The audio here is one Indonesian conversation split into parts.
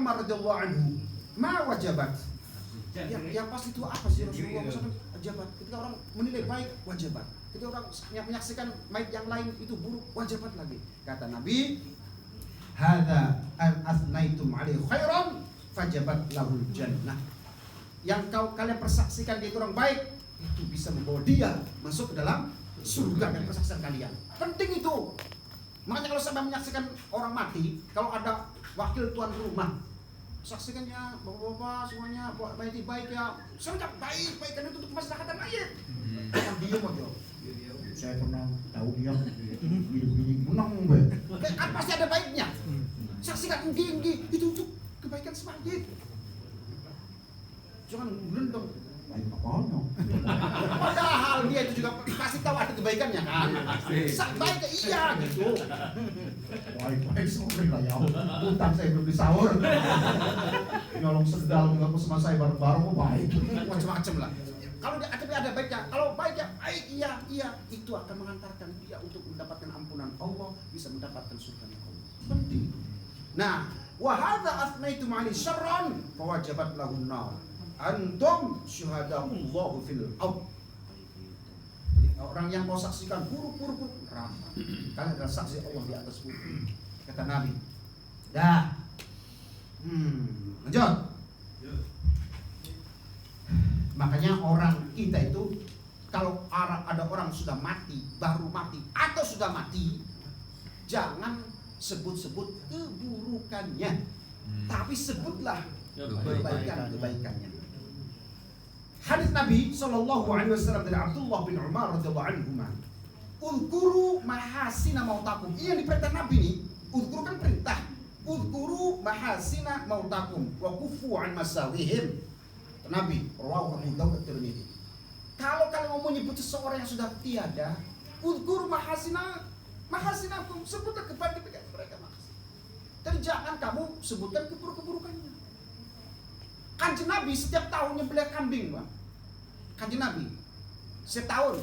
Umar radhiyallahu anhu, ma wajabat. Yang pasti itu apa sih Rasulullah SAW? Wajabat. Ketika orang menilai baik, wajabat. Ketika orang menyaksikan baik yang lain itu buruk, wajabat lagi. Kata Nabi, hadza al-asnaitum alaihi khairan fajabat lahul jannah. Yang kalian persaksikan dia itu orang baik, itu bisa membawa dia masuk ke dalam surga dan persaksian kalian. Penting itu. Makanya kalau sampai menyaksikan orang mati, kalau ada wakil tuan rumah, saksikannya bapak-bapak semuanya baik ya, sangat baik kan itu untuk kemaslahatan rakyat. Jangan diam aja. Saya pernah tahu dia gini menang kan pasti ada baiknya. Saksikan tinggi itu untuk kebaikan semayit. Jangan gelendong. Baik apanya? Padahal dia itu juga pasti tahu ada kebaikannya kan. Baik iya gitu. Baik sore lah ya. Utang saya belum disahur. Nyolong sendal juga sama saya bareng-bareng kok baik. Macam-macam lah. Kalau ada baiknya, kalau baiknya baik iya itu akan mengantarkan dia untuk mendapatkan ampunan Allah, bisa mendapatkan surga Allah. Penting. Nah, wa hadza athnaitum 'alaihi syarran fawajabat lahun nar. Antum syuhada'ullahu fil ard. Jadi orang yang mau saksikan buruk neraka. Kalian adalah saksi Allah di atas bumi. Kata Nabi. Dah. Lanjut. Makanya orang kita itu kalau ada orang sudah mati, baru mati atau sudah mati, jangan sebut-sebut keburukannya. Tapi sebutlah kebaikannya. Hadis Nabi sallallahu alaihi wasallam dari Abdullah bin Umar radhiyallahu anhu, "Udhkuru mahasina mautakum." Ini yang diperintah Nabi nih. Udhkuru kan perintah. "Udhkuru mahasina mautakum wa kufu an masawihim." Nabi, rawahu Abu Dawud at-Tirmidzi. Kalau kalian mau menyebut seseorang yang sudah tiada, udhkuru mahasinakum, sebutlah kebaikan mereka maksud. Dan jangan kamu sebutkan keburukannya. Kanjeng Nabi setiap tahun nyembelih kambing, Bang. Kanjeng Nabi setiap tahun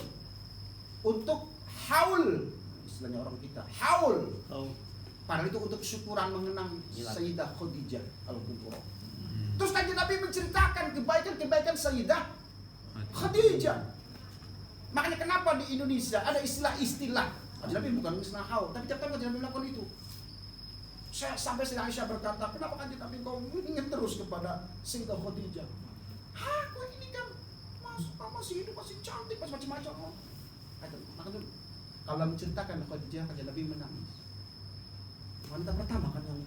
untuk haul, istilahnya orang kita, haul. Padahal itu untuk syukuran mengenang Sayyidah Khadijah al-Kubra. Terus Kanjeng Nabi menceritakan kebaikan Sayyidah Khadijah. Makanya kenapa di Indonesia ada istilah-istilah. Kanjeng Nabi bukan istilah haul, tapi tiap tahun Kanjeng Nabi melakukan itu. Sampai Sayyidah Aisyah berkata, kenapa Kanjeng Nabi kau ingin terus kepada Sayyidah Khadijah? Aku ini kan masih hidup, masih cantik, masih macam-macam. Makanya kalau menceritakan Khadijah, Kanjeng Nabi menangis. Wanita pertama kan yang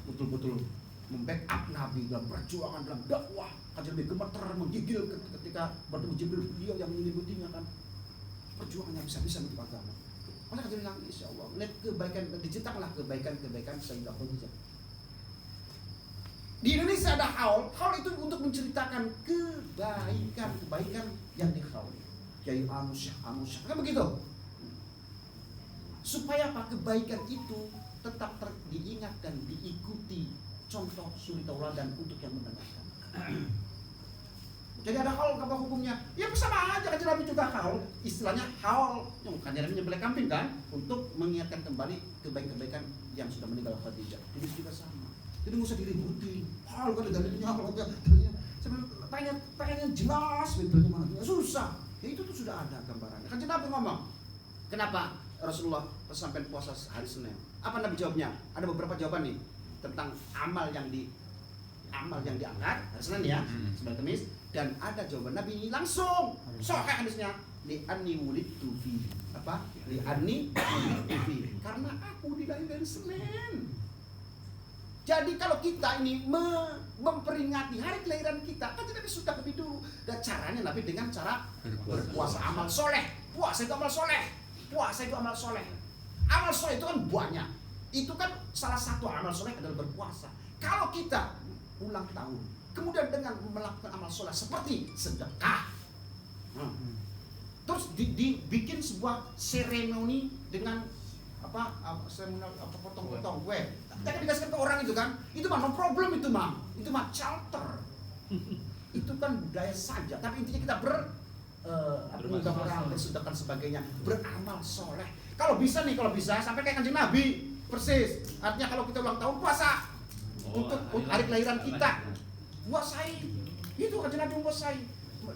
betul-betul membackup Nabi dalam perjuangan, dalam dakwah. Kanjeng Nabi gemeter, menggigil ketika bertemu Jibril, beliau yang menyebutinya kan perjuangannya bisa-bisa untuk agama. Oleh Kanjeng Nabi, insya Allah, lihat kebaikan, dicetaklah kebaikan Sayyidah Khadijah. Di Indonesia ada haul itu untuk menceritakan kebaikan yang dihaul. Kiai Syekh, kan begitu. Supaya apa? Kebaikan itu tetap diingat dan diikuti. Contoh suri tauladan untuk yang mendengarkan. Jadi ada haul apa hukumnya? Ya sama aja, Kanjeng Nabi juga haul. Istilahnya haul, yang Kanjeng Nabi nyembelih kambing kan, untuk mengingatkan kembali kebaikan yang sudah meninggal Khadijah. Ini juga sama. Jadi nggak usah diributin. Haul kan dalilnya, pengen yang jelas dalilnya mana? Susah. Ya itu tuh sudah ada gambarannya. Kanjeng Nabi ngomong, kenapa Rasulullah sampai puasa hari Senin? Apa Nabi jawabnya? Ada beberapa jawaban nih tentang amal yang diangkat hari Senin ya, sebagai Kamis. Dan ada jawaban Nabi ini langsung sahih hadisnya, li'anni wulidtu fi apa? Li'anni wulidtu fi, karena aku dilahirkan Senin. Jadi kalau kita ini memperingati hari kelahiran kita, kan Nabi sudah lebih dulu. Dan caranya Nabi dengan cara berpuasa, amal soleh. Puasa itu amal soleh. Puasa itu amal soleh. Amal soleh itu kan banyak. Itu kan salah satu amal soleh adalah berpuasa. Kalau kita ulang tahun, kemudian dengan melakukan amal soleh seperti sedekah, terus dibikin sebuah seremoni dengan potong-potong kue, jangan dikasihkan ke orang itu kan, itu mah no problem, itu mah charter, itu kan budaya saja. Tapi intinya kita mengundang orang, bersedekah sebagainya, beramal soleh. Kalau bisa sampai kayak Kanjeng Nabi persis. Artinya kalau kita ulang tahun puasa untuk hari kelahiran kita. Puasai. Itu kanjeng Nabi mempuasai.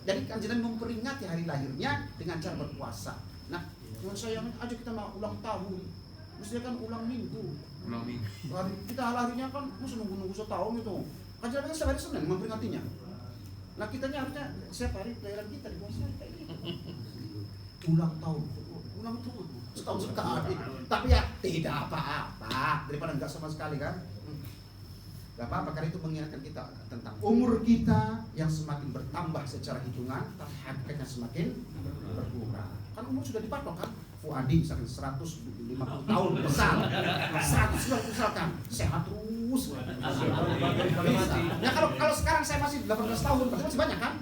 Jadi kanjeng Nabi memperingati hari lahirnya dengan cara berpuasa. Nah, dengan sayang aja kita mau ulang tahun. Mestinya kan ulang minggu. Kita harinya kan mesti nunggu setahun itu. Kanjeng Nabi kan sehari Senin memperingatinya. Nah, kitanya harusnya setiap hari kelahiran kita dipuasai kayak gitu. Ulang tahun setahun sekali. Tapi ya tidak apa-apa daripada enggak sama sekali kan. Gak apa-apa, karena itu mengingatkan kita tentang umur kita yang semakin bertambah secara hitungan, tapi hakikatnya semakin berkurang. Kan umur sudah dipatok kan? Fuadi misalkan 150 tahun besar, 100 misalkan sehat terus. Bisa. Ya kalau sekarang saya masih 18 tahun, berarti masih banyak kan?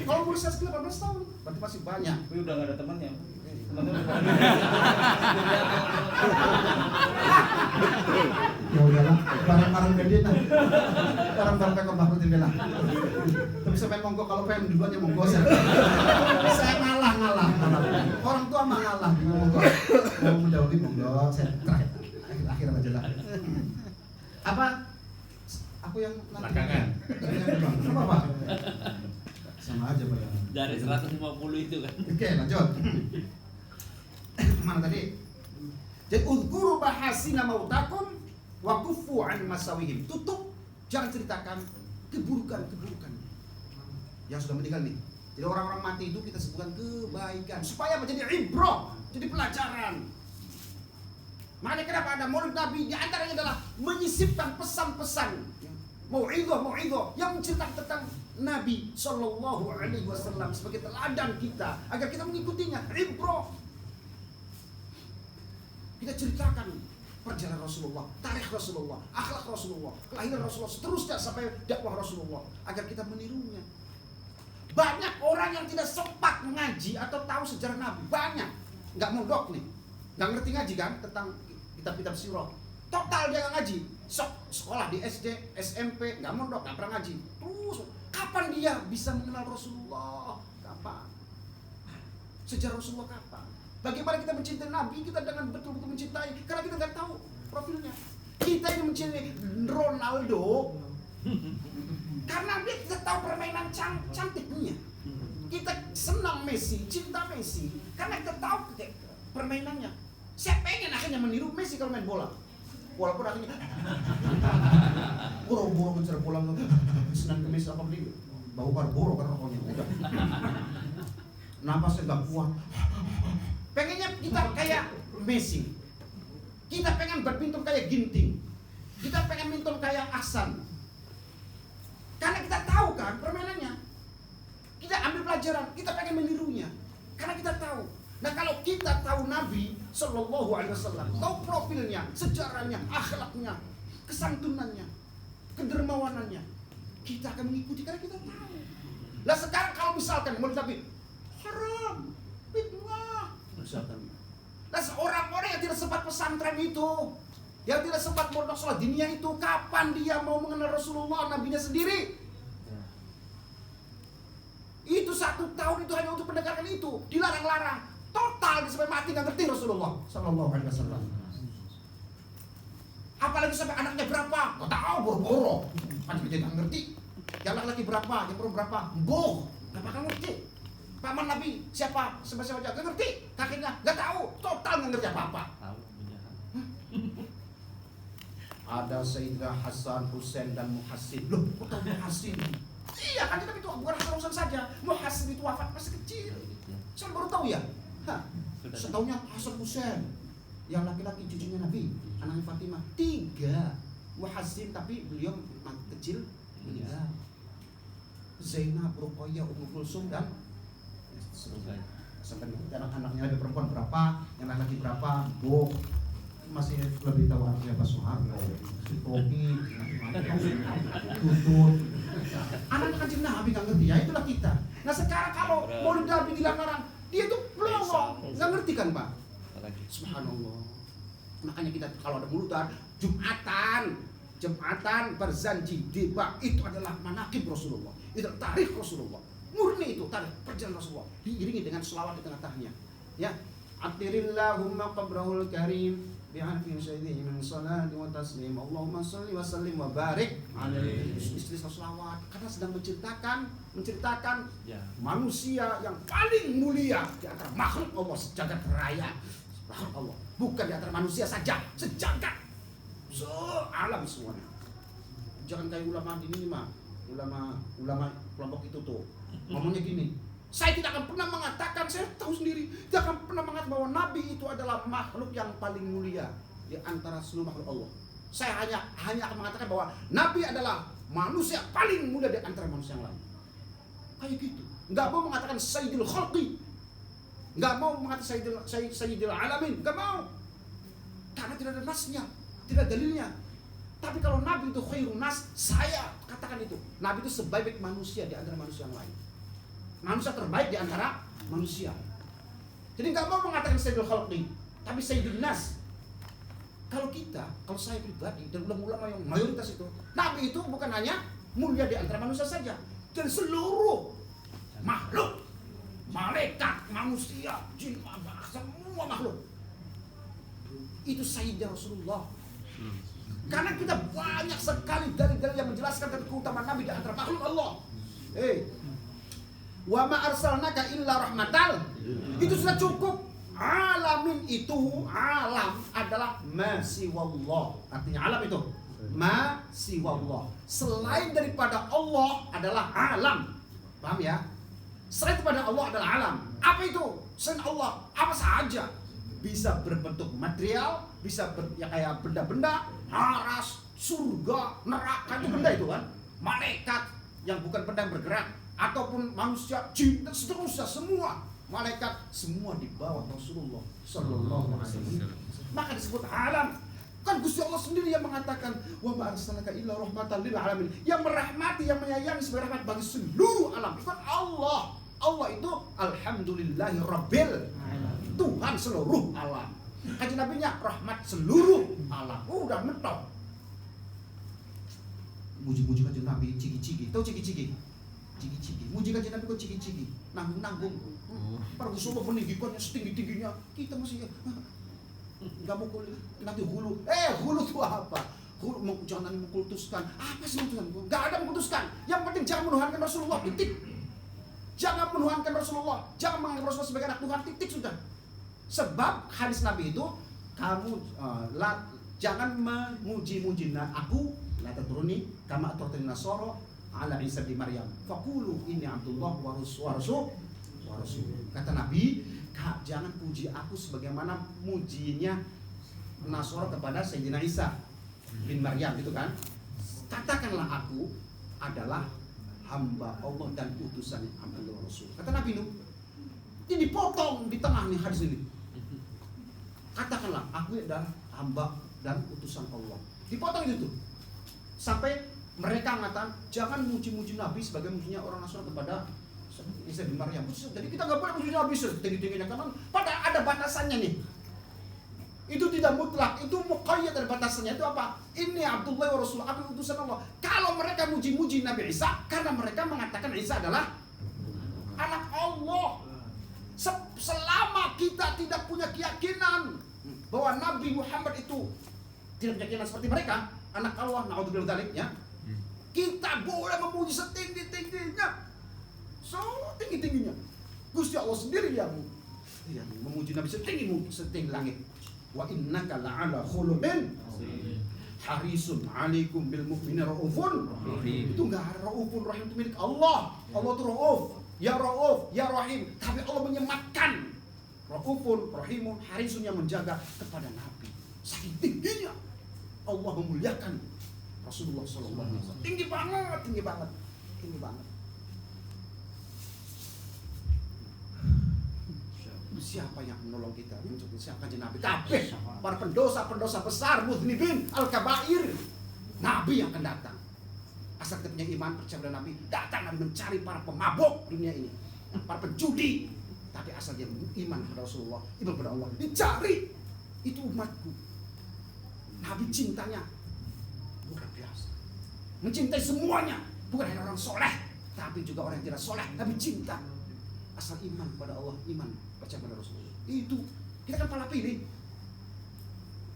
Kalau umur saya 18 tahun, berarti masih banyak. Tapi udah gak ada temannya. Ya udahlah, barang-barang gede lah. Barang-barang ke Mbak Rutin bela. Tapi sampai monggo kalau pengen duluan ya monggo saya. Saya ngalah. Orang tua mah ngalah. Monggo. Mau mendahului monggo, saya terakhir. Akhir aja lah. Apa? Aku yang belakangan. Apa Pak? Sama aja Pak. Dari 150 itu kan. Oke, lanjut. Mana tadi? Jadi udhkuru bahasina mautakum wa kufu an masawihim. Tutup, jangan ceritakan keburukan yang sudah meninggal nih. Jadi orang-orang mati itu kita sebutkan kebaikan supaya menjadi ibrah, jadi pelajaran. Makanya kenapa ada maulid Nabi? Di antaranya adalah menyisipkan pesan-pesan mau'idhah yang menceritakan tentang Nabi Sallallahu Alaihi Wasallam sebagai teladan kita agar kita mengikutinya. Ibrah. Kita ceritakan perjalanan Rasulullah, tarikh Rasulullah, akhlak Rasulullah, kelahiran Rasulullah, seterusnya sampai dakwah Rasulullah agar kita menirunya. Banyak orang yang tidak sempat mengaji atau tahu sejarah Nabi, banyak nggak mondok nih, nggak ngerti ngaji kan tentang kitab-kitab sirah. Total dia nggak ngaji, sekolah di SD, SMP nggak mondok, nggak pernah ngaji. Terus kapan dia bisa mengenal Rasulullah? Kapan? Sejarah Rasulullah kapan? Bagaimana kita mencintai Nabi, kita dengan betul-betul mencintai, karena kita nggak tahu profilnya. Kita yang mencintai Ronaldo karena dia tidak tahu permainan cantiknya. Kita senang Messi, cinta Messi karena kita tahu permainannya. Saya pengen akhirnya meniru Messi kalau main bola. Walaupun akhirnya boro-boro mencerai bola, senang ke Messi apa beli, bau barboro kan rokoknya. Udah. Napasnya nggak kuat. Pengennya kita kayak Messi. Kita pengen badminton kayak Ginting. Kita pengen minton kayak Ahsan. Karena kita tahu kan permainannya. Kita ambil pelajaran, kita pengen menirunya. Karena kita tahu. Nah kalau kita tahu Nabi Sallallahu Alaihi Wasallam, tahu profilnya, sejarahnya, akhlaknya, kesantunannya, kedermawanannya, kita akan mengikuti karena kita tahu. Lah sekarang kalau misalkan menurut Nabi haram, bid'ah, misalkan. Nah orang-orang yang tidak sempat pesantren itu, yang tidak sempat mondok sholat diniyah itu, kapan dia mau mengenal Rasulullah, nabinya sendiri? Itu 1 tahun itu hanya untuk mendengarkan itu, dilarang-larang. Total sampai mati nggak ngerti Rasulullah Sallallahu Alaihi Wasallam. Apalagi sampai anaknya berapa? Nggak tahu, boro-boro. Kan dia nggak ngerti. Yang laki-laki berapa? Yang perempuan berapa? Boh, nggak bakal ngerti. Paman Nabi siapa? Siapa aja nggak ngerti. Kakeknya nggak tahu. Total nggak ngerti apa-apa. Ada Sayyidina Hasan, Husain dan Muhassin. Loh, kok tahu Muhassin? Iya kan itu bukan Hasan saja. Muhassin itu wafat masih kecil. Saya baru tahu ya. Setahunya Hasan Husain yang laki-laki cucunya Nabi, anaknya Fatimah 3. Muhassin tapi beliau kecil meninggal. Zainab, Ruqayyah, Ummu Kulsum dan sampai anak-anaknya ada perempuan berapa, yang laki-laki berapa, Boh masih lebih tahu artinya Pak Soeharto, Topi, Tutut. Anak kanjeng Nabi nggak ngerti, ya itulah kita. Nah sekarang kalau maulid Nabi dilarang, dia tuh belum nggak ngerti kan Pak? Subhanallah. Makanya kita kalau ada mulutan Jumatan berzanji debat itu adalah manaqib Rasulullah, itu tarikh Rasulullah, murni itu tarikh perjalanan Rasulullah, diiringi dengan selawat di tengah-tengahnya. Ya, atirillahumma qabrahul karim bi'arfi syaidihi min salati wa taslim. Allahumma shalli wa sallim wa barik alaihi. Istri selawat karena sedang menceritakan Ya. manusia yang paling mulia di antara makhluk Allah sejagat raya. Makhluk Allah, bukan di antara manusia saja, sejagat, sealam semuanya. Jangan kayak ulama ini mah, ulama kelompok itu tuh ngomongnya gini. Saya tidak akan pernah mengatakan, saya tahu sendiri, tidak akan pernah mengatakan bahwa Nabi itu adalah makhluk yang paling mulia di antara seluruh makhluk Allah. Saya hanya akan mengatakan bahwa Nabi adalah manusia paling mulia di antara manusia yang lain. Kayak gitu. Nggak mau mengatakan Sayyidul Khalqi, nggak mau mengatakan Sayyidul Alamin, nggak mau. Karena tidak ada nasnya, tidak ada dalilnya. Tapi kalau Nabi itu khairun nas, saya katakan itu. Nabi itu sebaik manusia di antara manusia yang lain. Manusia terbaik di antara manusia. Jadi nggak mau mengatakan Sayyidul Khalqi, tapi Sayyidul Nas. Kalau saya pribadi dan ulama-ulama yang mayoritas itu, Nabi itu bukan hanya mulia di antara manusia saja, dan seluruh makhluk, malaikat, manusia, jin, semua makhluk. Itu Sayyidina Rasulullah. Karena kita banyak sekali dalil-dalil yang menjelaskan tentang keutamaan Nabi di antara makhluk Allah. Wa ma arsalnaka illa rahmatal. Itu sudah cukup. Alamin itu, alam adalah ma siwallah. Artinya alam itu ma siwallah. Selain daripada Allah adalah alam. Paham ya? Selain daripada Allah adalah alam. Apa itu? Selain Allah, apa saja. Bisa berbentuk material, bisa kayak benda-benda, aras, surga, neraka, itu benda itu kan. Malaikat yang bukan benda yang bergerak, ataupun manusia, jin, dan seterusnya, semua malaikat, semua di bawah Rasulullah Sallallahu Alaihi Wasallam. Maka disebut alam. Kan Gusti Allah sendiri yang mengatakan, wa ma arsalnaka illa rahmatan lil alamin. Yang merahmati, yang menyayangi sebagai rahmat bagi seluruh alam. Itu kan Allah. Allah itu alhamdulillahi rabbil alamin, Tuhan seluruh alam. Kajian nabinya rahmat seluruh alam. Udah mentok. Muji-muji kajian nabi, cigi-cigi. Tahu cigi-cigi? Cigi-cigi. Muji kajian nabi kok cigi-cigi. Nanggung-nanggung. Para Rasulullah meninggikannya setinggi-tingginya. Kita masih nggak mau nanti hulu. Hulu itu apa? Hulu jangan mengkultuskan. Apa sih mengkultuskan? Nggak ada mengkultuskan. Yang penting jangan menuhankan Rasulullah. Titik. Jangan menuhankan Rasulullah. Jangan menganggap Rasulullah sebagai anak Tuhan. Titik sudah. Sebab hadis Nabi itu, kamu jangan memuji-muji aku, la tatruni kama atratin nasara ala Isa bin Maryam. Faqulu inni Abdullah wa rasul. Kata Nabi, jangan puji aku sebagaimana mujinya Nasara kepada Sayyidina Isa bin Maryam, gitu kan. Katakanlah aku adalah hamba Allah dan utusan Abdullah Rasul. Kata Nabi Nuh, ini dipotong di tengah nih hadis ini. Katakanlah aku adalah hamba dan utusan Allah. Dipotong itu tuh. Sampai mereka mengatakan jangan muji-muji Nabi sebagai mujinya orang Nasrani kepada Isa bin Maryam. Jadi kita nggak boleh muji Nabi setinggi-tingginya, karena pada ada batasannya nih. Itu tidak mutlak, itu muqayyad dari batasannya. Itu apa? Ini Abdullah wa Rasul, aku utusan Allah. Kalau mereka muji-muji Nabi Isa karena mereka mengatakan Isa adalah anak Allah. Selama kita tidak punya keyakinan bahwa Nabi Muhammad itu tidak punya keyakinan seperti mereka, anak Allah, na'udzubillah dzalik, ya. Kita boleh memuji setinggi-tingginya. Tinggi-tingginya. Gusti Allah sendiri yang memuji Nabi setinggi langit. Wa innaka la'ala khuluqin harisun 'alaikum bil mu'minina raufun rahim. Itu enggak ada raufun rahim, itu milik Allah. Allah itu rauf, ya rahim. Tapi Allah menyematkan raufun rahimun harisun yang menjaga kepada Nabi. Saking tingginya Allah memuliakan Rasulullah sallallahu alaihi wasallam. Tinggi banget. Siapa yang menolong kita? Siapa Nabi? Kabeh para pendosa besar, mudhnibin, al-kabair. Nabi yang akan datang. Asal kita punya iman, percaya pada Nabi, datang Nabi mencari para pemabuk dunia ini, para penjudi. Tapi asal dia iman kepada Rasulullah, iman kepada Allah, dicari. Itu umatku. Nabi cintanya luar biasa. Mencintai semuanya, bukan hanya orang soleh, tapi juga orang yang tidak soleh. Nabi cinta. Asal iman kepada Allah, iman percaya pada Rasulullah. Itu kita kan pala pilih.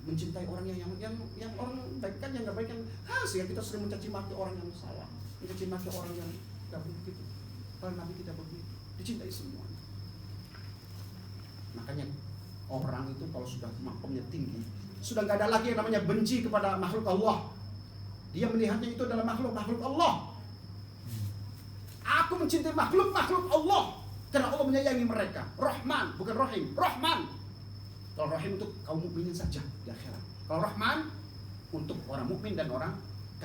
mencintai orang yang orang baik kan, yang nggak baik kan. Sehingga kita sering mencaci maki orang yang salah, mencaci maki orang yang tidak begitu. Kalau Nabi tidak begitu, dicintai semua. Makanya orang itu kalau sudah makomnya tinggi, sudah nggak ada lagi yang namanya benci kepada makhluk Allah. Dia melihatnya itu adalah makhluk Allah. Aku mencintai makhluk Allah karena Allah menyayangi mereka. Rahman, bukan Rahim. Rahman. Kalau Rahim untuk kaum mukminin saja di akhirat. Kalau Rahman untuk orang mukmin dan orang